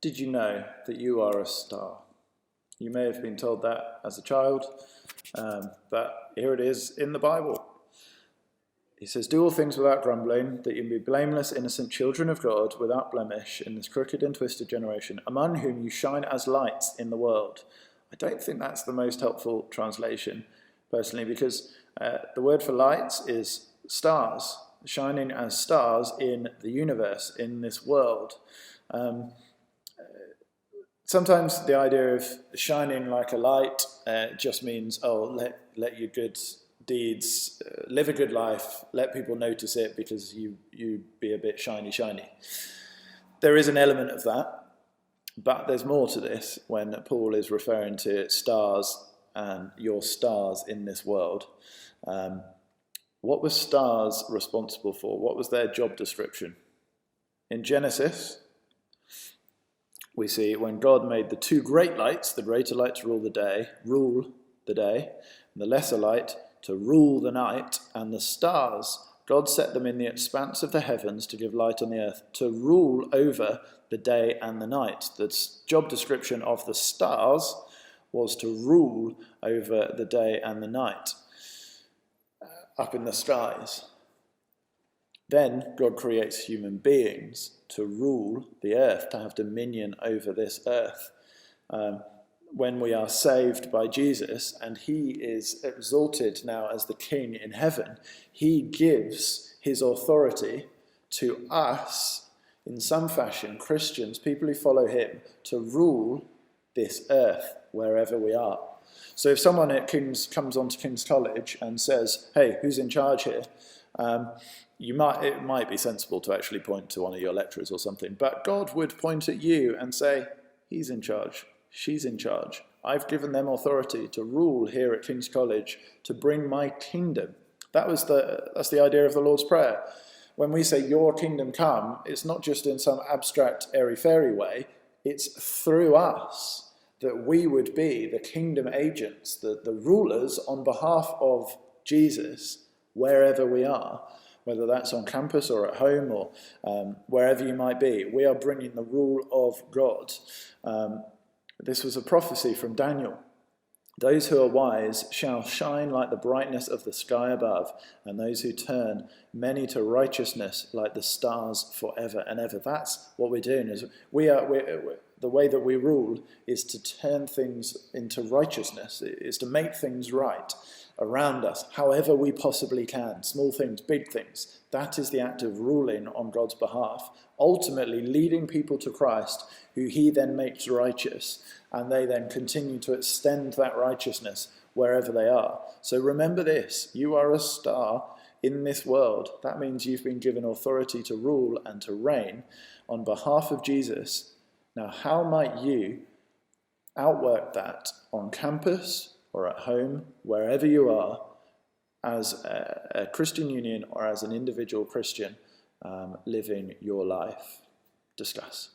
Did you know that you are a star? You may have been told that as a child, but here it is in the Bible. He says, "Do all things without grumbling, that you may be blameless, innocent children of God, without blemish, in this crooked and twisted generation, among whom you shine as lights in the world." I don't think that's the most helpful translation, personally, because the word for lights is stars, shining as stars in the universe, in this world. Sometimes the idea of shining like a light just means, let your good deeds, live a good life, let people notice it because you be a bit shiny. There is an element of that, but there's more to this when Paul is referring to stars and your stars in this world. What were stars responsible for? What was their job description? In Genesis, we see when God made the two great lights, the greater light to rule the day, and the lesser light to rule the night, and the stars, God set them in the expanse of the heavens to give light on the earth, to rule over the day and the night. The job description of the stars was to rule over the day and the night up in the skies. Then God creates human beings to rule the earth, to have dominion over this earth. When we are saved by Jesus and he is exalted now as the King in heaven, he gives his authority to us in some fashion, Christians, people who follow him, to rule this earth wherever we are. So if someone at King's comes onto King's College and says, "Hey, who's in charge here?" It might be sensible to actually point to one of your lecturers or something, but God would point at you and say, "He's in charge, she's in charge. I've given them authority to rule here at King's College, to bring my kingdom." That's the idea of the Lord's Prayer. When we say "your kingdom come," it's not just in some abstract airy-fairy way, it's through us that we would be the kingdom agents, the rulers on behalf of Jesus wherever we are. Whether that's on campus or at home or wherever you might be, we are bringing the rule of God. This was a prophecy from Daniel. "Those who are wise shall shine like the brightness of the sky above, and those who turn many to righteousness like the stars forever and ever." That's what we're doing. Is the way that we rule is to turn things into righteousness, is to make things right around us, however we possibly can, small things, big things. That is the act of ruling on God's behalf, ultimately leading people to Christ, who he then makes righteous, and they then continue to extend that righteousness wherever they are. So remember this, you are a star in this world. That means you've been given authority to rule and to reign on behalf of Jesus. Now, how might you outwork that on campus or at home, wherever you are, as a Christian union or as an individual Christian living your life? Discuss.